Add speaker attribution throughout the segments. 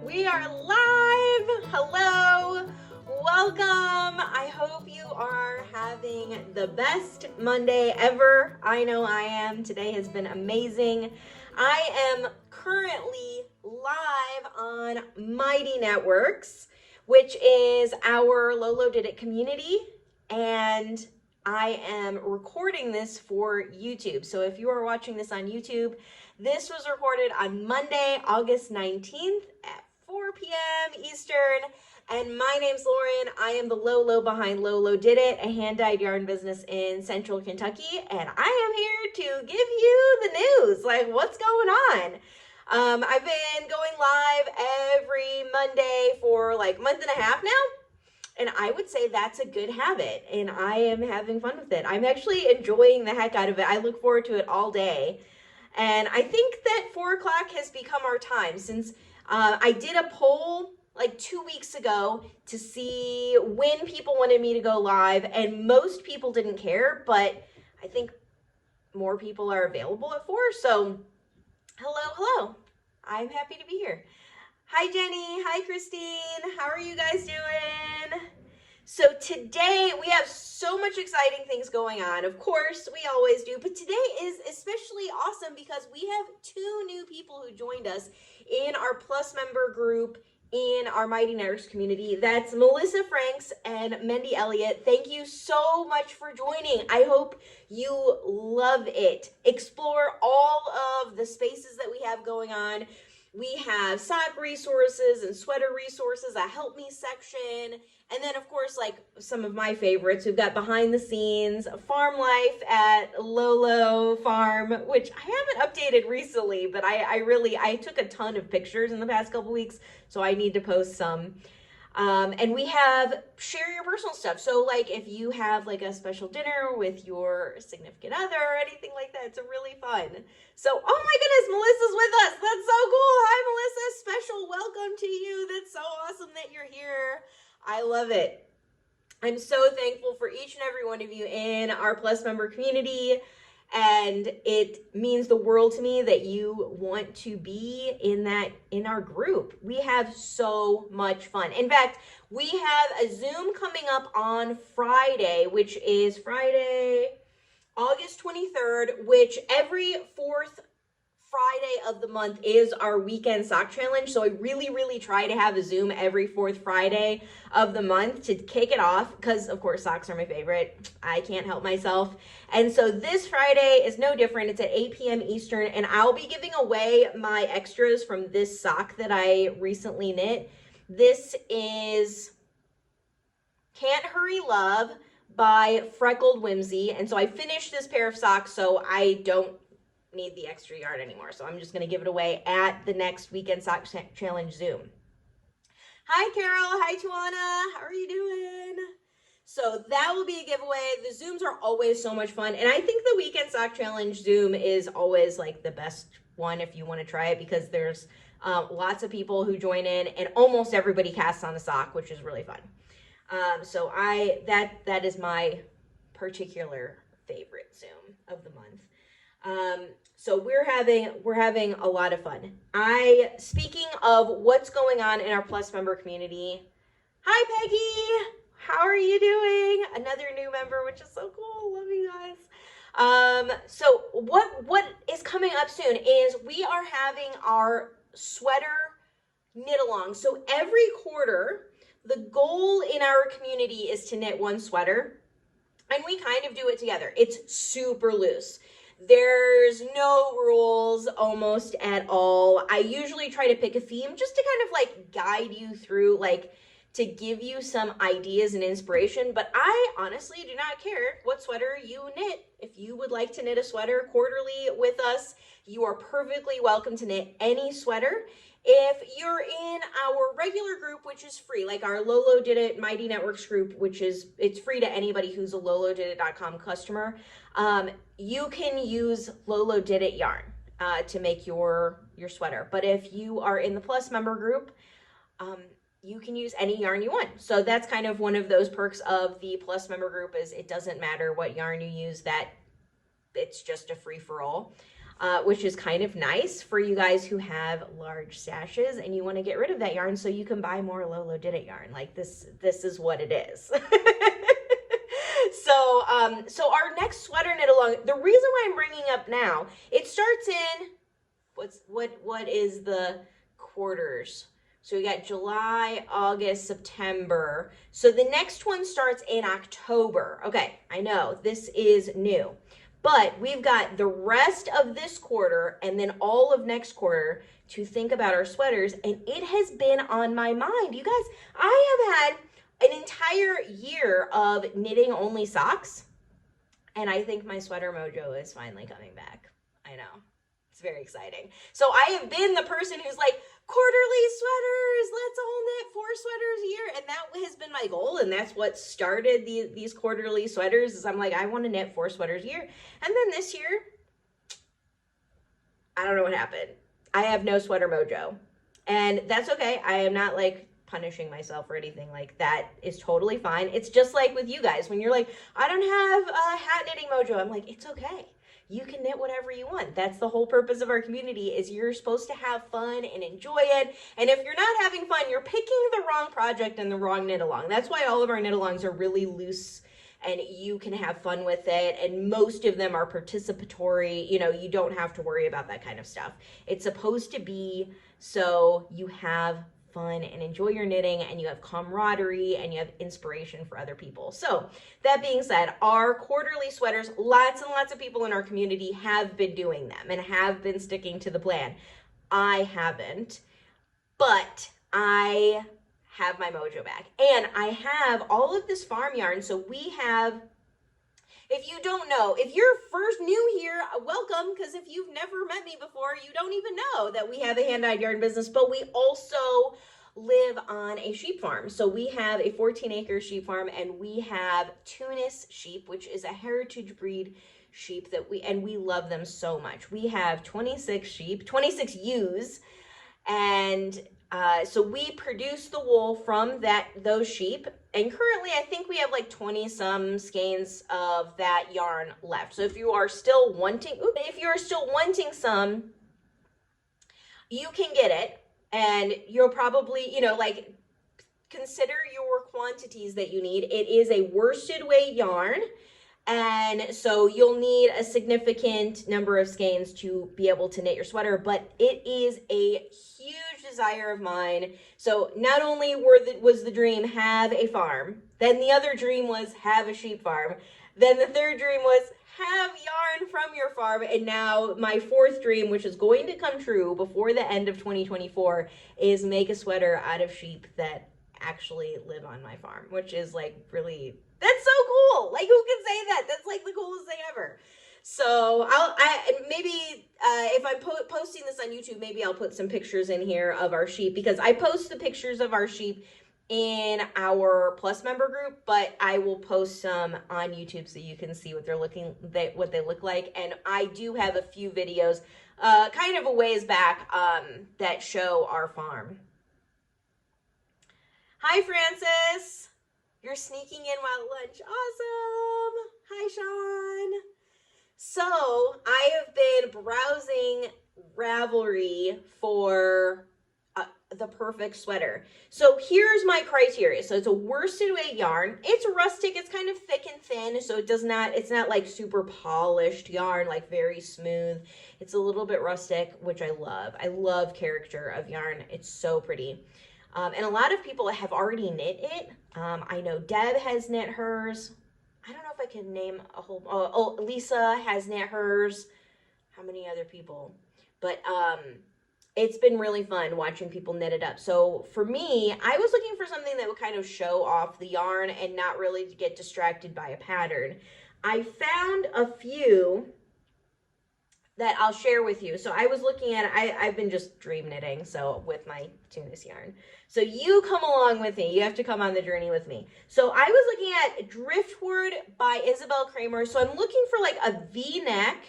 Speaker 1: We are live. Hello. Welcome. I hope you are having the best Monday ever. I know I am. Today has been amazing. I am currently live on Mighty Networks, which is our Lolodidit community, and I am recording this for YouTube. So if you are watching this on YouTube, this was recorded on Monday, August 19th at 4 p.m. Eastern. And my name's Lauren. I am the Lolo behind Lolodidit, a hand-dyed yarn business in Central Kentucky. And I am here to give you the news, like what's going on. I've been going live every Monday for like a month and a half now. And I would say that's a good habit, and I am having fun with it. I'm actually enjoying the heck out of it. I look forward to it all day. And I think that 4 o'clock has become our time since I did a poll like 2 weeks ago to see when people wanted me to go live, and most people didn't care, but I think more people are available at 4. So hello. I'm happy to be here. Hi, Jenny. Hi, Christine. How are you guys doing? So today we have so much exciting things going on. Of course, we always do, but today is especially awesome because we have 2 new people who joined us in our Plus member group in our Mighty Networks community. That's Melissa Franks and Mendy Elliott. Thank you so much for joining. I hope you love it. Explore all of the spaces that we have going on. We have sock resources and sweater resources, a help me section, and then of course like some of my favorites. We've got behind the scenes, farm life at Lolo Farm, which I haven't updated recently, but I took a ton of pictures in the past couple weeks, so I need to post some. And we have share your personal stuff. So like if you have like a special dinner with your significant other or anything like that, it's really fun. So, oh my goodness, Melissa's with us. That's so cool. Hi, Melissa. Special welcome to you. That's so awesome that you're here. I love it. I'm so thankful for each and every one of you in our Plus member community. And it means the world to me that you want to be in our group. We have so much fun. In fact, we have a Zoom coming up on Friday, which is Friday, August 23rd, which every 4th Friday of the month is our weekend sock challenge. So I really try to have a Zoom every 4th Friday of the month to kick it off because of course socks are my favorite. I can't help myself. And so this Friday is no different. It's at 8 p.m. Eastern, and I'll be giving away my extras from this sock that I recently knit. This is Can't Hurry Love by Freckled Whimsy. And so I finished this pair of socks, so I don't need the extra yarn anymore. So I'm just going to give it away at the next weekend sock challenge Zoom. Hi, Carol. Hi, Tuana. How are you doing? So that will be a giveaway. The Zooms are always so much fun. And I think the weekend sock challenge Zoom is always like the best one if you want to try it, because there's lots of people who join in and almost everybody casts on a sock, which is really fun. So that is my particular favorite Zoom of the month. So we're having a lot of fun. Speaking of what's going on in our Plus member community, hi Peggy, how are you doing? Another new member, which is so cool. Love you guys. So what is coming up soon is we are having our sweater knit along. So every quarter, the goal in our community is to knit 1 sweater, and we kind of do it together. It's super loose. There's no rules almost at all. I usually try to pick a theme just to kind of like guide you through, like to give you some ideas and inspiration. But I honestly do not care what sweater you knit. If you would like to knit a sweater quarterly with us, you are perfectly welcome to knit any sweater. If you're in our regular group, which is free, like our Lolodidit Mighty Networks group, it's free to anybody who's a Lolodidit.com customer, you can use Lolodidit yarn to make your sweater. But if you are in the Plus member group, you can use any yarn you want. So that's kind of one of those perks of the Plus member group, is it doesn't matter what yarn you use, that it's just a free-for-all. which is kind of nice for you guys who have large stashes and you want to get rid of that yarn so you can buy more Lolodidit yarn. Like this is what it is. So our next sweater knit along, the reason why I'm bringing up now, it starts in, what is the quarters? So we got July, August, September. So the next one starts in October. Okay, I know this is new, but we've got the rest of this quarter and then all of next quarter to think about our sweaters. And it has been on my mind. You guys, I have had an entire year of knitting only socks. And I think my sweater mojo is finally coming back. I know. It's very exciting. So I have been the person who's like, quarterly sweaters, let's all knit 4 sweaters a year. And that has been my goal. And that's what started these quarterly sweaters is I'm like, I want to knit 4 sweaters a year. And then this year, I don't know what happened. I have no sweater mojo. And that's okay. I am not like punishing myself or anything like that. Is totally fine. It's just like with you guys when you're like, I don't have a hat knitting mojo. I'm like, it's okay. You can knit whatever you want. That's the whole purpose of our community is you're supposed to have fun and enjoy it. And if you're not having fun, you're picking the wrong project and the wrong knit along. That's why all of our knit alongs are really loose and you can have fun with it. And most of them are participatory. You know, you don't have to worry about that kind of stuff. It's supposed to be so you have fun and enjoy your knitting and you have camaraderie and you have inspiration for other people. So that being said, our quarterly sweaters, lots and lots of people in our community have been doing them and have been sticking to the plan. I haven't, but I have my mojo back and I have all of this farm yarn. So we have, if you don't know, if you're first new here, welcome, because if you've never met me before, you don't even know that we have a hand-dyed yarn business, but we also live on a sheep farm. So we have a 14-acre sheep farm, and we have Tunis sheep, which is a heritage breed sheep that we love them so much. We have 26 sheep, 26 ewes, and so we produce the wool from those sheep, and currently I think we have like 20 some skeins of that yarn left. So if you are still wanting, some, you can get it, and you'll probably, you know, like consider your quantities that you need. It is a worsted weight yarn. And so you'll need a significant number of skeins to be able to knit your sweater, but it is a huge desire of mine. So not only was the dream have a farm, then the other dream was have a sheep farm, then the third dream was have yarn from your farm, and now my fourth dream, which is going to come true before the end of 2024, is make a sweater out of sheep that actually live on my farm, which is like really... That's so cool. Like, who can say that? That's like the coolest thing ever. So if I'm posting this on YouTube, maybe I'll put some pictures in here of our sheep, because I post the pictures of our sheep in our Plus member group, but I will post some on YouTube so you can see what they look like. And I do have a few videos, kind of a ways back, that show our farm. Hi, Francis. You're sneaking in while at lunch. Awesome. Hi, Sean. So I have been browsing Ravelry for the perfect sweater. So here's my criteria. So it's a worsted weight yarn. It's rustic. It's kind of thick and thin. So it's not like super polished yarn, like very smooth. It's a little bit rustic, which I love. I love character of yarn. It's so pretty. And a lot of people have already knit it. I know Deb has knit hers. I don't know if I can name a whole... Lisa has knit hers. How many other people? But it's been really fun watching people knit it up. So for me, I was looking for something that would kind of show off the yarn and not really get distracted by a pattern. I found a few that I'll share with you. So I was looking at, I've been just dream knitting, so with my Tunis yarn. So you come along with me. You have to come on the journey with me. So I was looking at Driftwood by Isabel Kramer. So I'm looking for like a V-neck,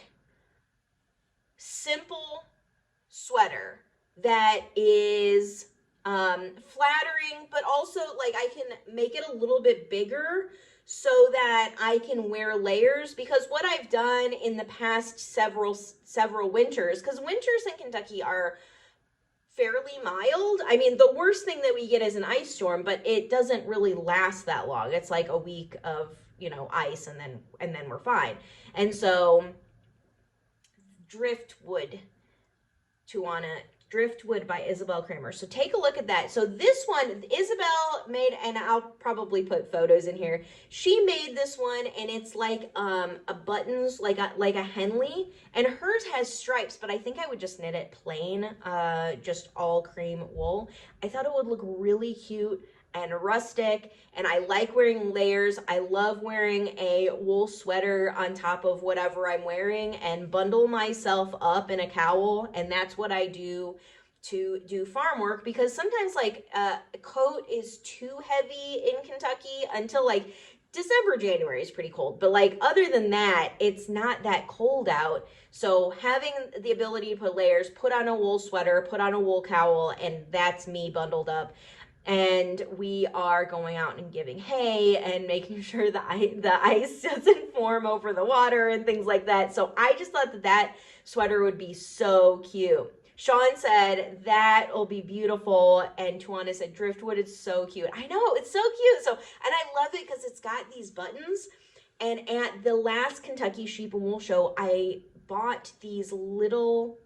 Speaker 1: simple sweater that is flattering, but also like I can make it a little bit bigger so that I can wear layers, because what I've done in the past several winters, because winters in Kentucky are fairly mild. I mean, the worst thing that we get is an ice storm, but it doesn't really last that long. It's like a week of, ice, and then we're fine. And so Driftwood by Isabel Kramer. So take a look at that. So this one, Isabel made, and I'll probably put photos in here. She made this one, and it's like a buttons, like a Henley, and hers has stripes, but I think I would just knit it plain, just all cream wool. I thought it would look really cute and rustic, and I like wearing layers. I love wearing a wool sweater on top of whatever I'm wearing and bundle myself up in a cowl, and that's what I do to do farm work, because sometimes like a coat is too heavy in Kentucky until like December, January is pretty cold, but like other than that, it's not that cold out. So having the ability to put layers, put on a wool sweater, put on a wool cowl, and that's me bundled up. And we are going out and giving hay and making sure the ice doesn't form over the water and things like that. So I just thought that sweater would be so cute. Sean said that will be beautiful, and Tawana said Driftwood is so cute. I know, it's so cute. So, and I love it because it's got these buttons. And at the last Kentucky Sheep and Wool Show, I bought these little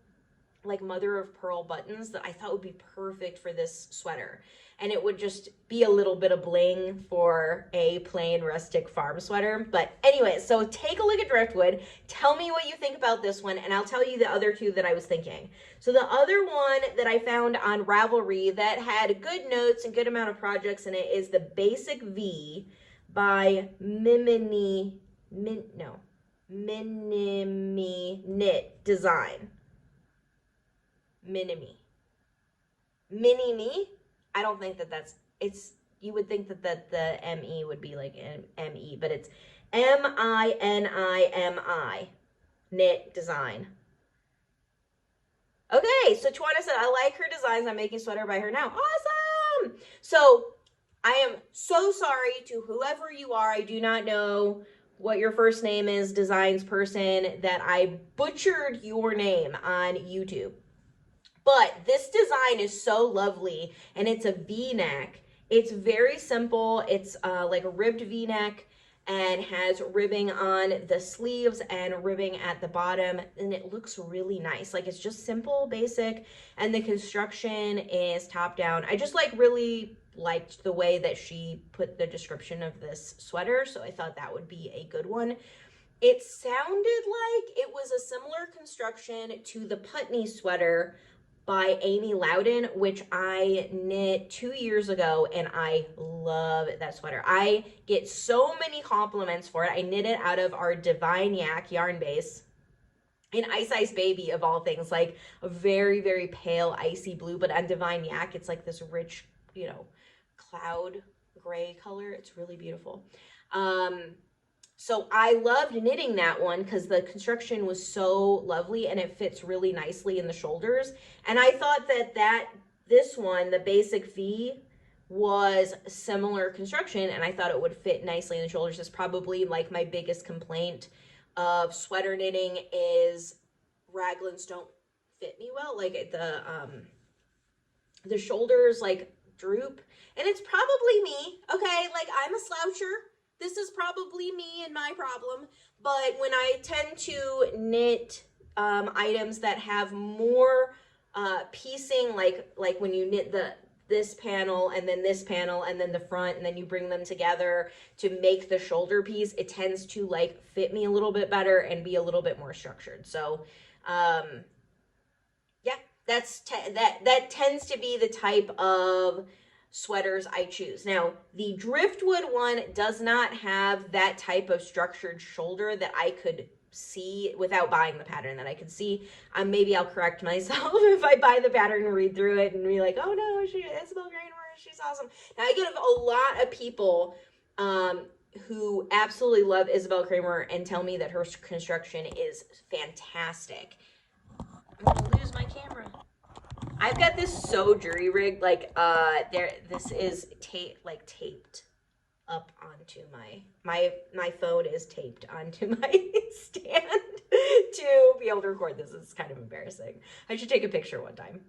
Speaker 1: like mother of pearl buttons that I thought would be perfect for this sweater. And it would just be a little bit of bling for a plain rustic farm sweater. But anyway, so take a look at Driftwood. Tell me what you think about this one, and I'll tell you the other two that I was thinking. So the other one that I found on Ravelry that had good notes and good amount of projects in it is the Basic V by Minimi Knit Design. Minimi. I don't think it's, you would think that the M-E would be like M-E, but it's M-I-N-I-M-I, Knit Design. Okay, so Tawana said, I like her designs. I'm making a sweater by her now. Awesome! So I am so sorry to whoever you are. I do not know what your first name is, designs person, that I butchered your name on YouTube. But this design is so lovely, and it's a V-neck. It's very simple. It's like a ribbed V-neck and has ribbing on the sleeves and ribbing at the bottom, and it looks really nice. Like, it's just simple, basic, and the construction is top down. I just really liked the way that she put the description of this sweater, so I thought that would be a good one. It sounded like it was a similar construction to the Putney sweater by Amy Loudon, which I knit 2 years ago, and I love that sweater. I get so many compliments for it. I knit it out of our Divine Yak yarn base in Ice Ice Baby, of all things, like a very, very pale icy blue, but on Divine Yak, it's like this rich, cloud gray color. It's really beautiful. So I loved knitting that one because the construction was so lovely and it fits really nicely in the shoulders. And I thought that this one, the Basic V, was similar construction, and I thought it would fit nicely in the shoulders. It's probably like my biggest complaint of sweater knitting is raglans don't fit me well. Like the shoulders like droop, and it's probably me. Okay, like I'm a sloucher. This is probably me and my problem, but when I tend to knit items that have more piecing, like when you knit this panel and then this panel and then the front, and then you bring them together to make the shoulder piece, it tends to like fit me a little bit better and be a little bit more structured. So yeah, that tends to be the type of sweaters I choose. Now, the Driftwood one does not have that type of structured shoulder that I could see without buying the pattern, that I could see. Maybe I'll correct myself if I buy the pattern and read through it and be like, oh no, Isabel Kramer, she's awesome. Now, I get a lot of people who absolutely love Isabel Kramer and tell me that her construction is fantastic. I'm gonna lose my camera. I've got this so jury rigged, like this is taped. up onto my phone is taped onto my stand to be able to record this. It's kind of embarrassing. I should take a picture one time.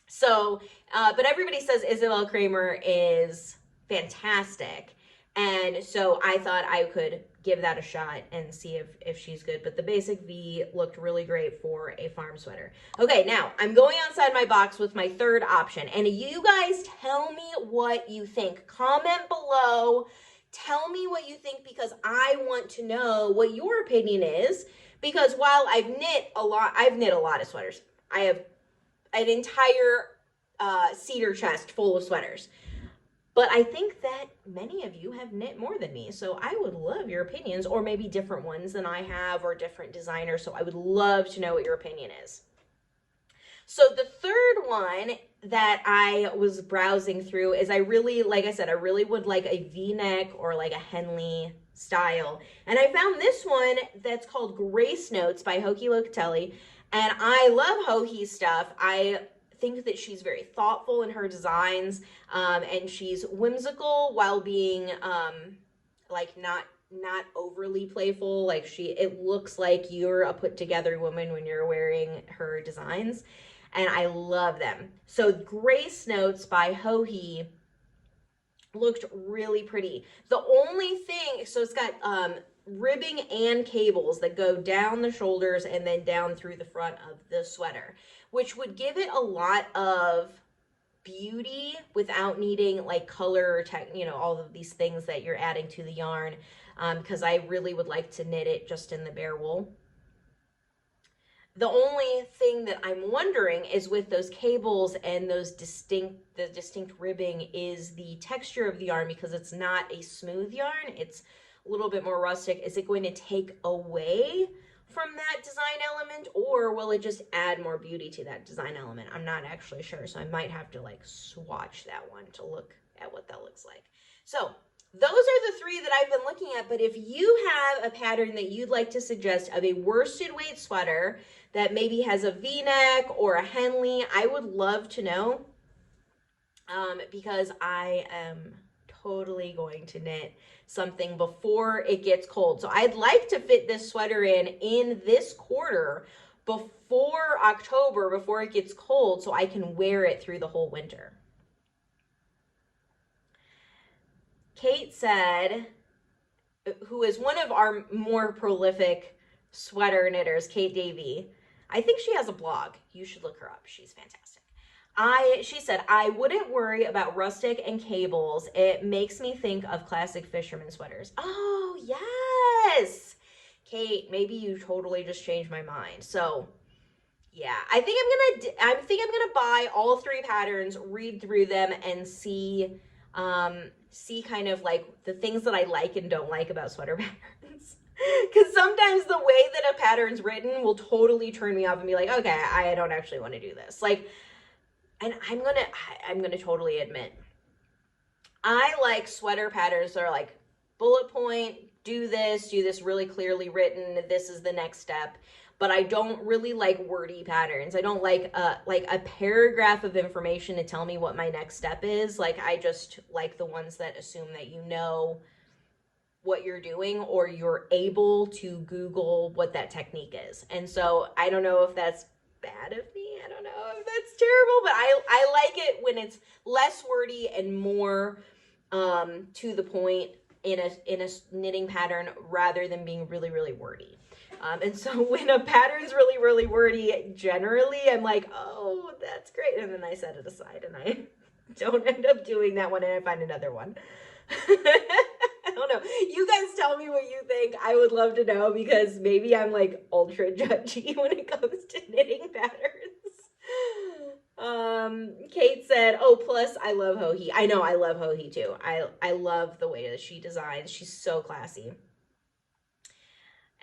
Speaker 1: So, but everybody says Isabel Kramer is fantastic. And so I thought I could give that a shot and see if she's good. But the basic V looked really great for a farm sweater. Okay, now I'm going outside my box with my third option. And you guys tell me what you think. Comment below. Tell me what you think, because I want to know what your opinion is. Because while I've knit a lot of sweaters. I have an entire cedar chest full of sweaters. But I think that many of you have knit more than me, so I would love your opinions, or maybe different ones than I have, or different designers, so I would love to know what your opinion is. So the third one that I was browsing through is like I said, I really would like a V-neck or like a Henley style. And I found this one that's called Grace Notes by Hoki Locatelli. And I love Hoki's stuff. I think that she's very thoughtful in her designs, and she's whimsical while being like not overly playful. Like it looks like you're a put together woman when you're wearing her designs, and I love them. So Grace Notes by Hoki looked really pretty. The only thing, so it's got ribbing and cables that go down the shoulders and then down through the front of the sweater, which would give it a lot of beauty without needing like color, all of these things that you're adding to the yarn, because I really would like to knit it just in the bare wool. The only thing that I'm wondering is with those cables and the distinct ribbing is the texture of the yarn, because it's not a smooth yarn. It's a little bit more rustic. Is it going to take away from that design element, or will it just add more beauty to that design element? I'm not actually sure, so I might have to like swatch that one to look at what that looks like. So those are the three that I've been looking at, but if you have a pattern that you'd like to suggest of a worsted weight sweater that maybe has a V-neck or a Henley, I would love to know, because I am totally going to knit something before it gets cold. So I'd like to fit this sweater in this quarter before October, before it gets cold, so I can wear it through the whole winter. Kate said, who is one of our more prolific sweater knitters, Kate Davey. I think she has a blog. You should look her up. She's fantastic. She said, I wouldn't worry about rustic and cables. It makes me think of classic fisherman sweaters. Oh, yes. Kate, maybe you totally just changed my mind. So, yeah, I think I'm gonna buy all three patterns, read through them, and see kind of like the things that I like and don't like about sweater patterns. Because sometimes the way that a pattern's written will totally turn me off and be like, okay, I don't actually want to do this. Like, and I'm gonna totally admit, I like sweater patterns that are like bullet point, do this really clearly written, this is the next step. But I don't really like wordy patterns. I don't like a paragraph of information to tell me what my next step is. Like, I just like the ones that assume that you know what you're doing, or you're able to Google what that technique is. And so I don't know if that's bad of me. I don't know if that's terrible, but I like it when it's less wordy and more to the point in a knitting pattern, rather than being really, really wordy. And so when a pattern's really, really wordy, generally I'm like, oh, that's great. And then I set it aside and I don't end up doing that one, and I find another one. I don't know. You guys tell me what you think. I would love to know, because maybe I'm like ultra judgy when it comes to knitting patterns. Kate said, oh, plus I love Hohi. I know, I love Hohi too. I love the way that she designs. She's so classy.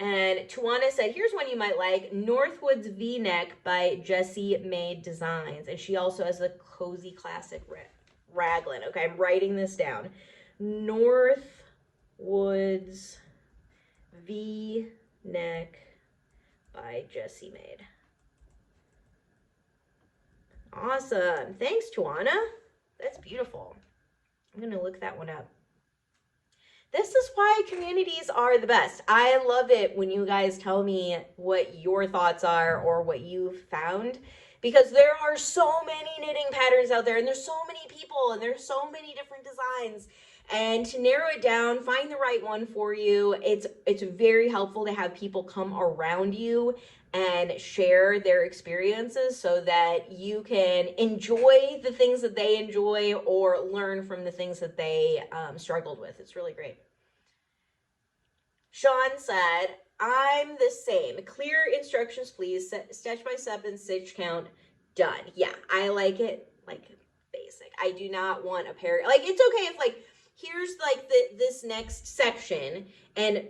Speaker 1: And Tuana said, here's one you might like, Northwood's V-neck by Jessie Made Designs. And she also has a cozy classic raglan. Okay, I'm writing this down. Northwood's V-neck by Jessie Made. Awesome. Thanks, Tuana. That's beautiful. I'm going to look that one up. this is why communities are the best. I love it when you guys tell me what your thoughts are or what you've found, because there are so many knitting patterns out there, and there's so many people, and there's so many different designs. And to narrow it down, find the right one for you, it's very helpful to have people come around you and share their experiences so that you can enjoy the things that they enjoy or learn from the things that they struggled with. It's really great. Sean said, I'm the same. Clear instructions, please. Stitch by step and stitch count. Done. Yeah, I like it like basic. I do not want a paragraph. Like, it's okay if like, here's like this next section, and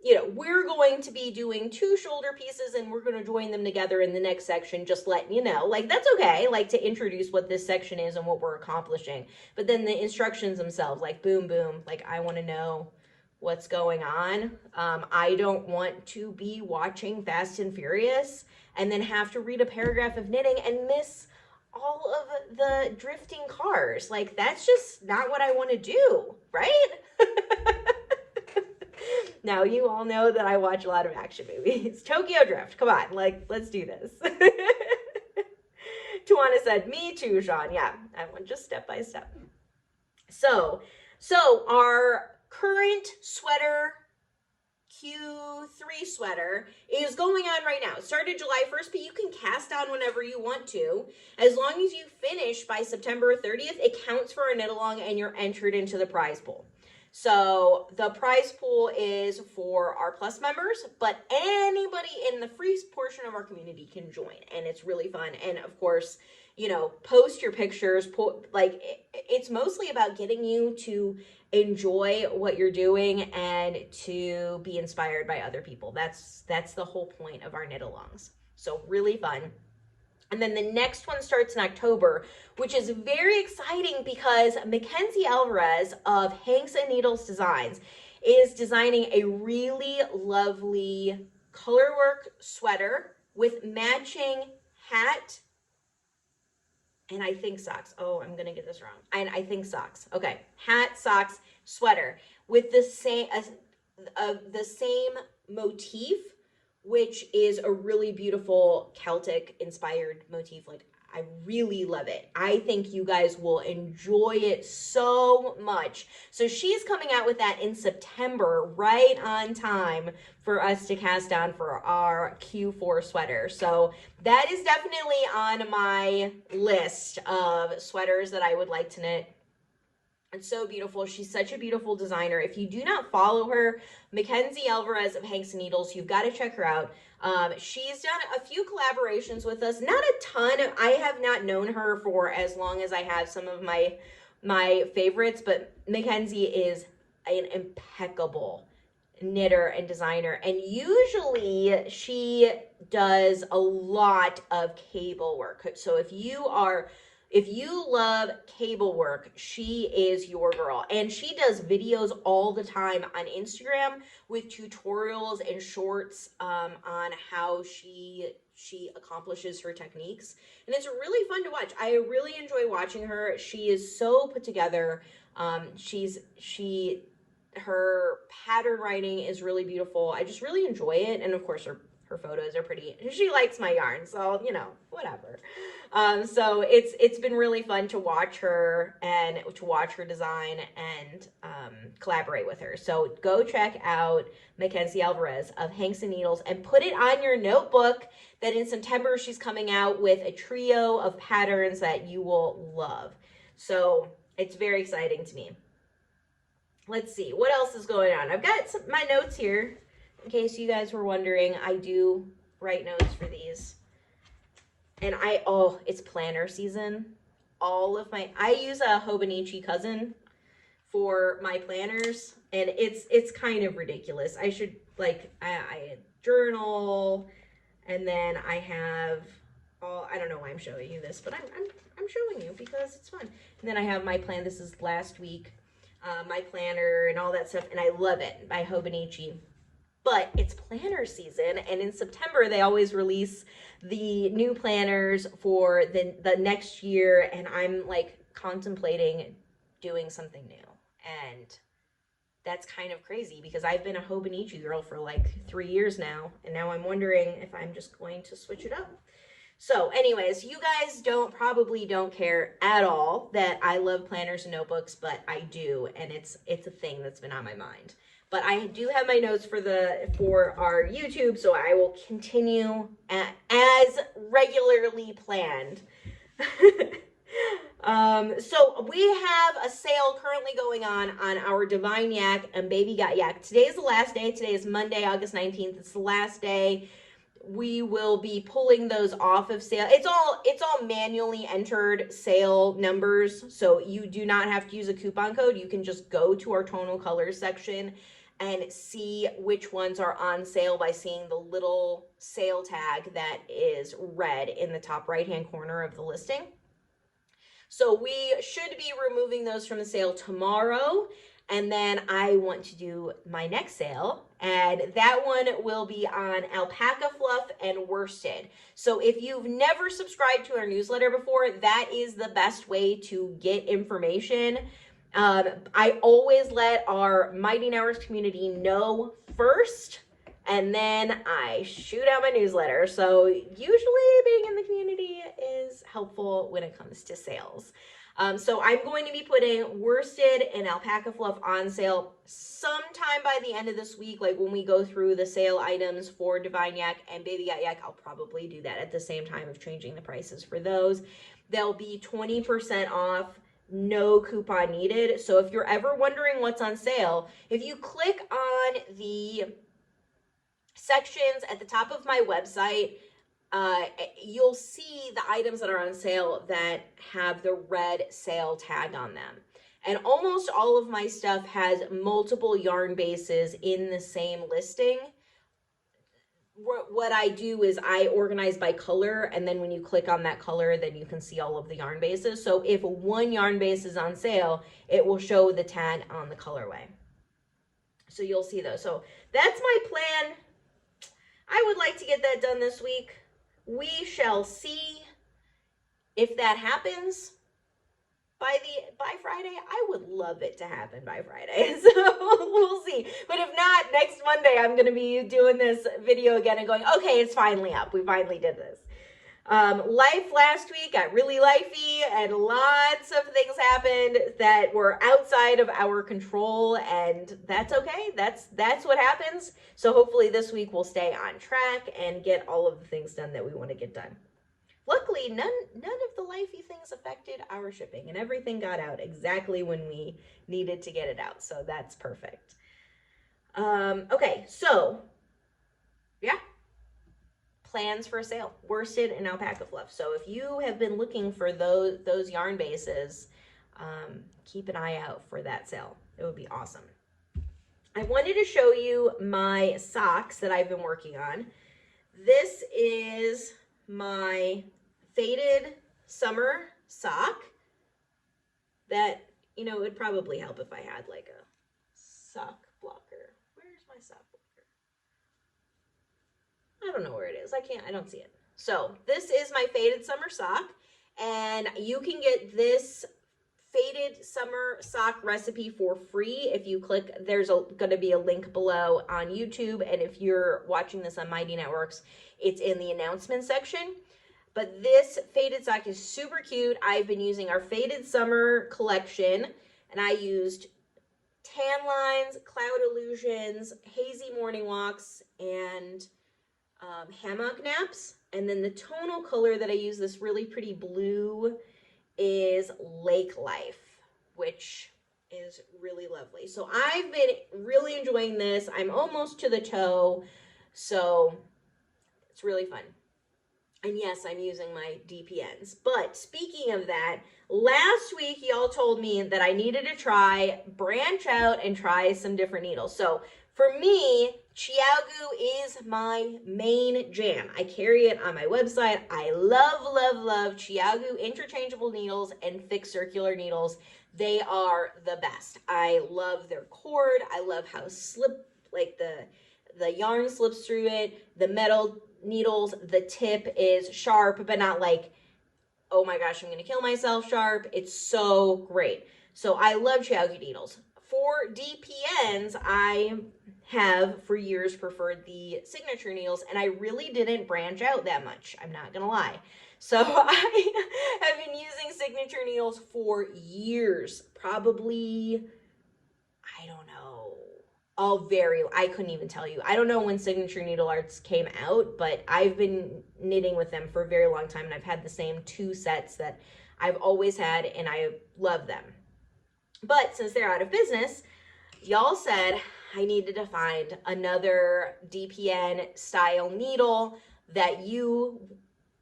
Speaker 1: you know, we're going to be doing 2 shoulder pieces and we're going to join them together in the next section, just letting you know. Like, that's okay, like, to introduce what this section is and what we're accomplishing. But then the instructions themselves, like, boom, boom, like, I want to know what's going on. I don't want to be watching Fast and Furious and then have to read a paragraph of knitting and miss all of the drifting cars. Like, that's just not what I want to do, right? Now, you all know that I watch a lot of action movies. Tokyo Drift, come on, like, let's do this. Tawana said, me too, Sean. Yeah, I went just step by step. So our current sweater, Q3 sweater, is going on right now. It started July 1st, but you can cast on whenever you want to. As long as you finish by September 30th, it counts for a knit along and you're entered into the prize pool. So the prize pool is for our Plus members, but anybody in the free portion of our community can join, and it's really fun. And of course, you know, post your pictures. Like, it's mostly about getting you to enjoy what you're doing and to be inspired by other people. That's the whole point of our knit alongs. So really fun. And then the next one starts in October, which is very exciting because Mackenzie Alvarez of Hanks and Needles Designs is designing a really lovely colorwork sweater with matching hat and I think socks. Oh, I'm gonna get this wrong. And I think socks. Okay, hat, socks, sweater with the same motif, which is a really beautiful Celtic inspired motif. Like, I really love it. I think you guys will enjoy it so much. So she's coming out with that in September, right on time for us to cast on for our Q4 sweater. So that is definitely on my list of sweaters that I would like to knit. It's so beautiful. She's such a beautiful designer. If you do not follow her, Mackenzie Alvarez of Hanks and Needles, you've got to check her out. She's done a few collaborations with us, not a ton. I have not known her for as long as I have some of my favorites, but Mackenzie is an impeccable knitter and designer, and usually she does a lot of cable work. So if you love cable work, she is your girl. And she does videos all the time on Instagram with tutorials and shorts on how she accomplishes her techniques. And it's really fun to watch. I really enjoy watching her. She is so put together. Her pattern writing is really beautiful. I just really enjoy it. And of course, her photos are pretty. She likes my yarn, so, you know, whatever. So it's been really fun to watch her and to watch her design and collaborate with her. So go check out Mackenzie Alvarez of Hanks and Needles and put it on your notebook that in September she's coming out with a trio of patterns that you will love. So it's very exciting to me. Let's see, what else is going on? I've got my notes here. In case you guys were wondering, I do write notes for these. And it's planner season. I use a Hobonichi Cousin for my planners, and it's kind of ridiculous. I should, like, I journal, and then I have I don't know why I'm showing you this, but I'm showing you because it's fun. And then I have my plan. This is last week, my planner and all that stuff, and I love it by Hobonichi. But it's planner season, and in September they always release the new planners for the next year, and I'm like contemplating doing something new. And that's kind of crazy because I've been a Hobonichi girl for like 3 years now, and now I'm wondering if I'm just going to switch it up. So anyways, you guys probably don't care at all that I love planners and notebooks, but I do, and it's a thing that's been on my mind. But I do have my notes for our YouTube, so I will continue as regularly planned. So we have a sale currently going on our Divine Yak and Baby Got Yak. Today is the last day. Today is Monday, August 19th. It's the last day. We will be pulling those off of sale. It's all manually entered sale numbers, so you do not have to use a coupon code. You can just go to our tonal colors section and see which ones are on sale by seeing the little sale tag that is red in the top right-hand corner of the listing. So we should be removing those from the sale tomorrow. And then I want to do my next sale, and that one will be on alpaca fluff and worsted. So if you've never subscribed to our newsletter before, that is the best way to get information. I always let our Mighty Hours community know first, and then I shoot out my newsletter. So usually being in the community is helpful when it comes to sales. So I'm going to be putting worsted and alpaca fluff on sale sometime by the end of this week. Like when we go through the sale items for Divine Yak and Baby Got Yak, I'll probably do that at the same time of changing the prices for those. They'll be 20% off, no coupon needed. So if you're ever wondering what's on sale, if you click on the sections at the top of my website, you'll see the items that are on sale that have the red sale tag on them. And almost all of my stuff has multiple yarn bases in the same listing. What I do is I organize by color, and then when you click on that color, then you can see all of the yarn bases. So if one yarn base is on sale, it will show the tag on the colorway. So you'll see those. So that's my plan. I would like to get that done this week. We shall see if that happens by Friday. I would love it to happen by Friday. So we'll see. But if not, next Monday I'm going to be doing this video again and going, okay, it's finally up. We finally did this. Life last week got really lifey, and lots of things happened that were outside of our control, and that's okay. That's what happens. So hopefully this week we'll stay on track and get all of the things done that we want to get done. Luckily, none of the lifey things affected our shipping, and everything got out exactly when we needed to get it out. So that's perfect. Okay, so yeah. Plans for a sale, worsted and alpaca fluff. So if you have been looking for those yarn bases, keep an eye out for that sale. It would be awesome. I wanted to show you my socks that I've been working on. This is my faded summer sock that, you know, it would probably help if I had like a sock blocker. Where's my sock blocker? I don't know where it is. I don't see it. So this is my faded summer sock, and you can get this faded summer sock recipe for free if you click. There's going to be a link below on YouTube, and if you're watching this on Mighty Networks, it's in the announcement section. But this faded sock is super cute. I've been using our faded summer collection, and I used tan lines, cloud illusions, hazy morning walks, and hammock naps. And then the tonal color that I use, this really pretty blue, is Lake Life, which is really lovely. So I've been really enjoying this. I'm almost to the toe, so it's really fun. And yes, I'm using my DPNs. But speaking of that, last week y'all told me that I needed to branch out and try some different needles. So for me, Chiaogu is my main jam. I carry it on my website. I love, love, love Chiaogu interchangeable needles and fixed circular needles. They are the best. I love their cord. I love how the yarn slips through it. The metal needles, the tip is sharp, but not like, oh my gosh, I'm going to kill myself sharp. It's so great. So I love Chiaogu needles. for DPNs, I have for years preferred the signature needles, and I really didn't branch out that much, I'm not gonna lie. So I have been using signature needles for years, probably, I don't know, I couldn't even tell you. I don't know when signature needle arts came out, but I've been knitting with them for a very long time, and I've had the same 2 sets that I've always had, and I love them. But since they're out of business, y'all said I needed to find another DPN style needle that you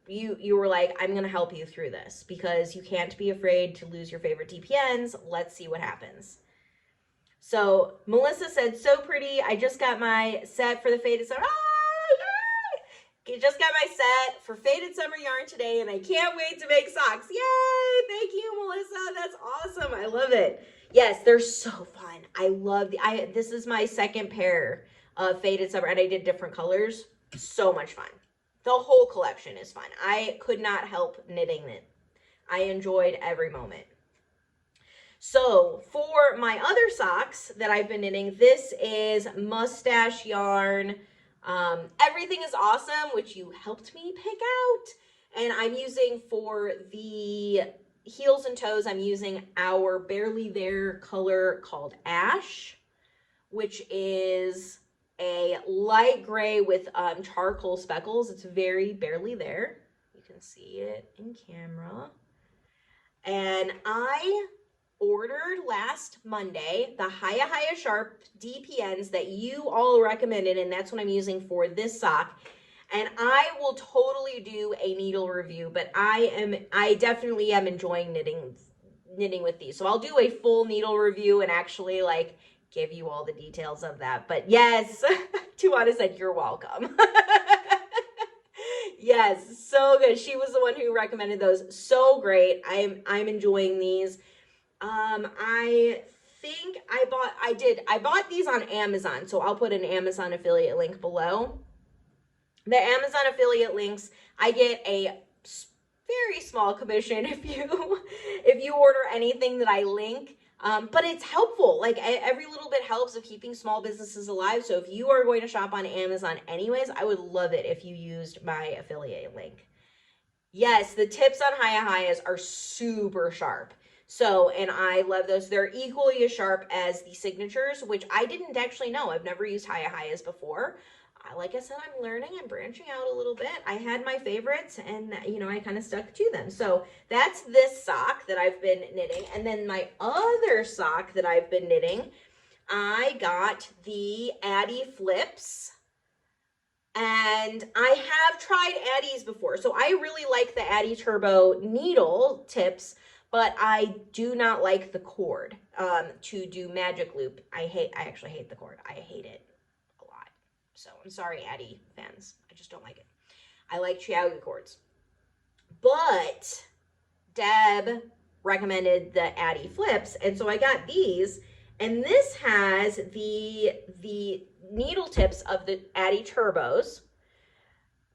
Speaker 1: were like, I'm gonna help you through this because you can't be afraid to lose your favorite DPNs. Let's see what happens. So Melissa said, so pretty. I just got my set for the faded summer. I just got my set for faded summer yarn today, and I can't wait to make socks. Yay! Thank you, Melissa. That's awesome. I love it. Yes, they're so fun. I love this is my second pair of faded summer, and I did different colors. So much fun. The whole collection is fun. I could not help knitting it. I enjoyed every moment. So for my other socks that I've been knitting, this is mustache yarn. Everything is awesome, which you helped me pick out. And I'm using for the heels and toes, I'm using our Barely There color called Ash, which is a light gray with charcoal speckles. It's very barely there. You can see it in camera. And I ordered last Monday the Hiya Sharp DPNs that you all recommended, and that's what I'm using for this sock. And I will totally do a needle review, but I definitely am enjoying knitting with these. So I'll do a full needle review and actually like give you all the details of that. But yes, Tuana said you're welcome. Yes, so good. She was the one who recommended those. So great. I'm enjoying these. I think I bought these on Amazon, so I'll put an Amazon affiliate link below. The Amazon affiliate links, I get a very small commission if you order anything that I link. But it's helpful. Like every little bit helps of keeping small businesses alive. So if you are going to shop on Amazon anyways, I would love it if you used my affiliate link. Yes, the tips on Hayas are super sharp. So, and I love those. They're equally as sharp as the signatures, which I didn't actually know. I've never used Hayas before. Like I said, I'm learning, I'm branching out a little bit. I had my favorites and, you know, I kind of stuck to them. So that's this sock that I've been knitting. And then my other sock that I've been knitting, I got the Addy Flips. And I have tried Addies before. So I really like the Addy Turbo needle tips, but I do not like the cord to do magic loop. I actually hate the cord. I hate it. So I'm sorry, Addy fans. I just don't like it. I like Chiaogi cords. But Deb recommended the Addy Flips, and so I got these. And this has the needle tips of the Addy Turbos,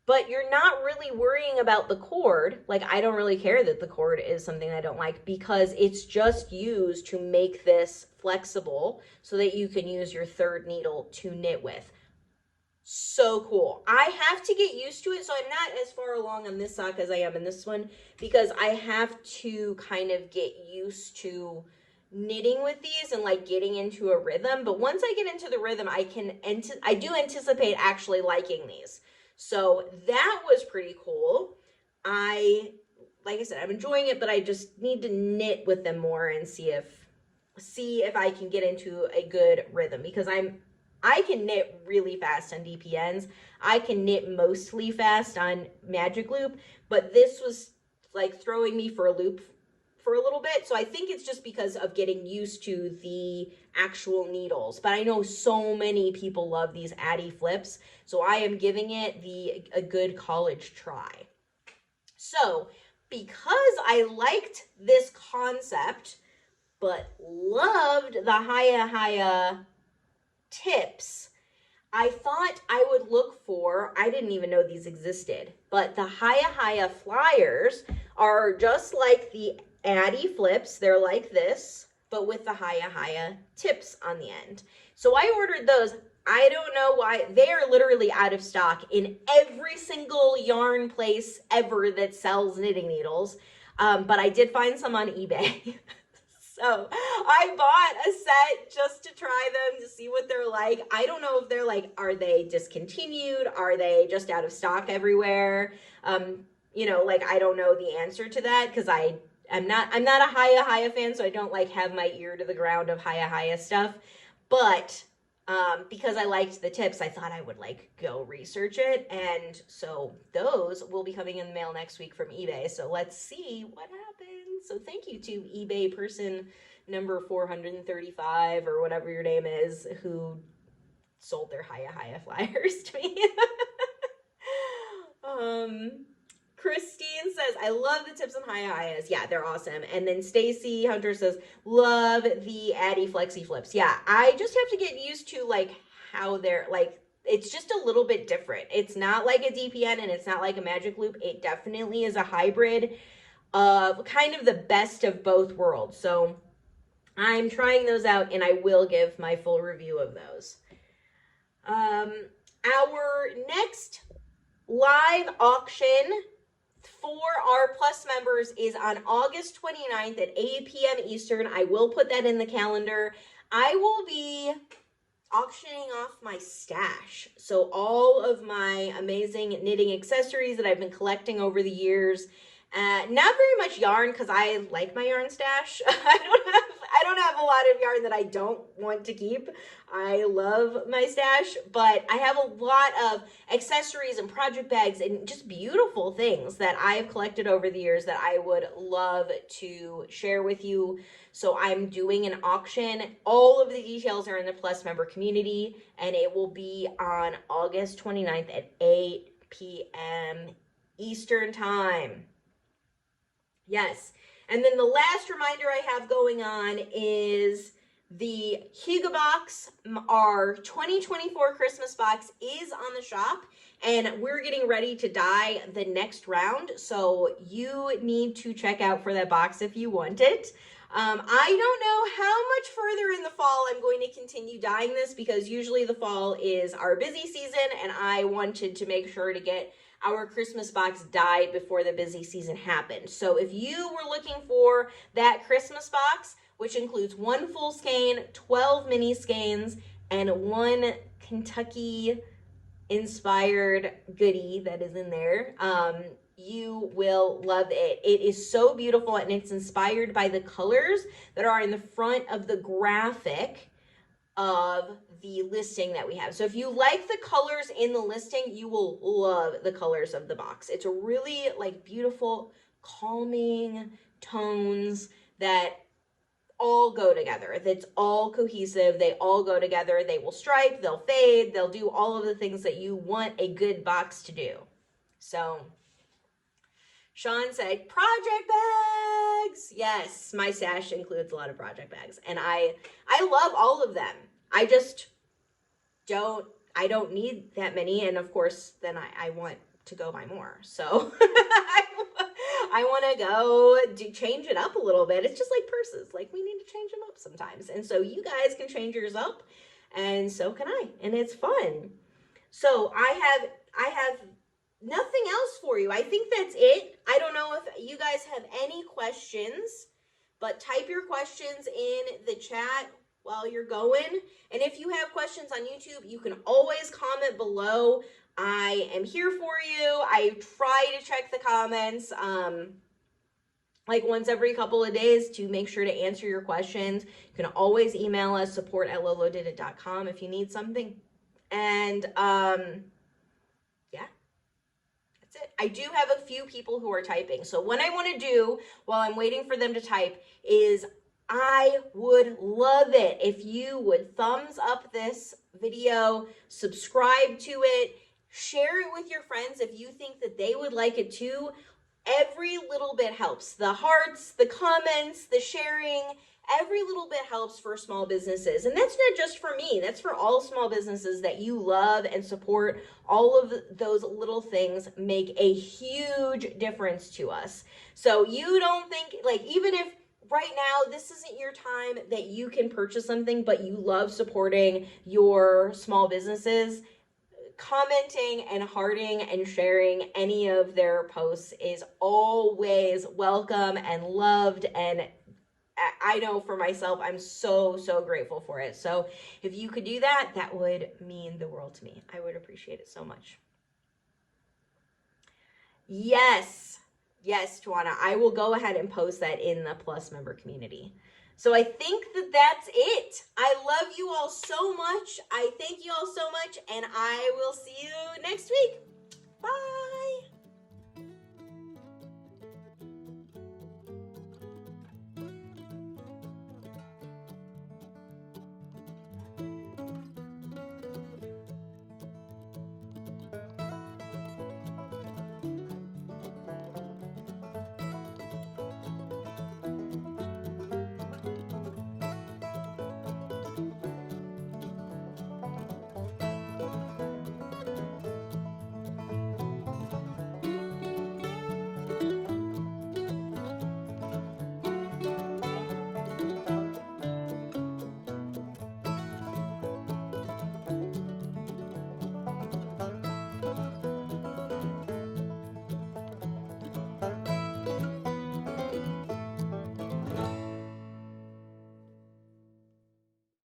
Speaker 1: but you're not really worrying about the cord. Like, I don't really care that the cord is something I don't like because it's just used to make this flexible so that you can use your third needle to knit with. So cool. I have to get used to it, so I'm not as far along on this sock as I am in this one because I have to kind of get used to knitting with these and like getting into a rhythm. But once I get into the rhythm, I do anticipate actually liking these. So that was pretty cool. Like I said, I'm enjoying it, but I just need to knit with them more and see if I can get into a good rhythm because I can knit really fast on DPNs. I can knit mostly fast on Magic Loop, but this was like throwing me for a loop for a little bit. So I think it's just because of getting used to the actual needles. But I know so many people love these Addy Flips, so I am giving it a good college try. So because I liked this concept, but loved the Hiya tips, I thought I would look for, I didn't even know these existed, but the Hiya flyers are just like the Addy Flips. They're like this. but with the Haya tips on the end. So I ordered those. I don't know why. They are literally out of stock in every single yarn place ever that sells knitting needles. But I did find some on eBay. So I bought a set just to try them to see what they're like. I don't know if they're like, are they discontinued? Are they just out of stock everywhere? You know, like, I don't know the answer to that because I'm not a Haya fan, so I don't like have my ear to the ground of Haya stuff. But because I liked the tips, I thought I would like go research it. And so those will be coming in the mail next week from eBay. So let's see what happens. So thank you to eBay person number 435 or whatever your name is who sold their Haya flyers to me. Christine says, I love the tips on Hayas. Yeah, they're awesome. And then Stacy Hunter says, love the Addy Flexi Flips. Yeah, I just have to get used to like how they're like, it's just a little bit different. It's not like a DPN and it's not like a magic loop. It definitely is a hybrid of kind of the best of both worlds. So I'm trying those out and I will give my full review of those. Our next live auction for our Plus members is on August 29th at 8 p.m. Eastern. I will put that in the calendar. I will be auctioning off my stash. So all of my amazing knitting accessories that I've been collecting over the years. Not very much yarn because I like my yarn stash. I don't have a lot of yarn that I don't want to keep. I love my stash, but I have a lot of accessories and project bags and just beautiful things that I have collected over the years that I would love to share with you. So I'm doing an auction. All of the details are in the Plus member community, and it will be on August 29th at 8 p.m. Eastern time. Yes. And then the last reminder I have going on is the Hugo box. Our 2024 Christmas box is on the shop and we're getting ready to dye the next round. So you need to check out for that box if you want it. I don't know how much further in the fall I'm going to continue dyeing this because usually the fall is our busy season and I wanted to make sure to get our Christmas box dyed before the busy season happened. So if you were looking for that Christmas box, which includes 1 full skein, 12 mini skeins, and 1 Kentucky inspired goodie that is in there, you will love it. It is so beautiful and it's inspired by the colors that are in the front of the graphic of the listing that we have. So if you like the colors in the listing, you will love the colors of the box. It's a really like beautiful, calming tones that all go together. That's all cohesive. They all go together. They will stripe, they'll fade, they'll do all of the things that you want a good box to do. So Sean said, project bags. Yes, my stash includes a lot of project bags and I love all of them. I just I don't need that many. And of course, then I want to go buy more. So I want to go change it up a little bit. It's just like purses. Like we need to change them up sometimes. And so you guys can change yours up and so can I. And it's fun. So I have nothing else for you. I think that's it. I don't know if you guys have any questions, but type your questions in the chat while you're going. And if you have questions on YouTube, you can always comment below. I am here for you. I try to check the comments like once every couple of days to make sure to answer your questions. You can always email us, support@lolodidit.com if you need something. And yeah, that's it. I do have a few people who are typing. So what I want to do while I'm waiting for them to type is I would love it if you would thumbs up this video, subscribe to it, share it with your friends if you think that they would like it too. Every little bit helps. The hearts, the comments, the sharing, every little bit helps for small businesses. And that's not just for me. That's for all small businesses that you love and support. All of those little things make a huge difference to us. So you don't think, like, even if right now, this isn't your time that you can purchase something, but you love supporting your small businesses, commenting and hearting and sharing any of their posts is always welcome and loved. And I know for myself, I'm so, so grateful for it. So if you could do that, that would mean the world to me. I would appreciate it so much. Yes. Yes, Tawana, I will go ahead and post that in the Plus member community. So I think that that's it. I love you all so much. I thank you all so much, and I will see you next week. Bye.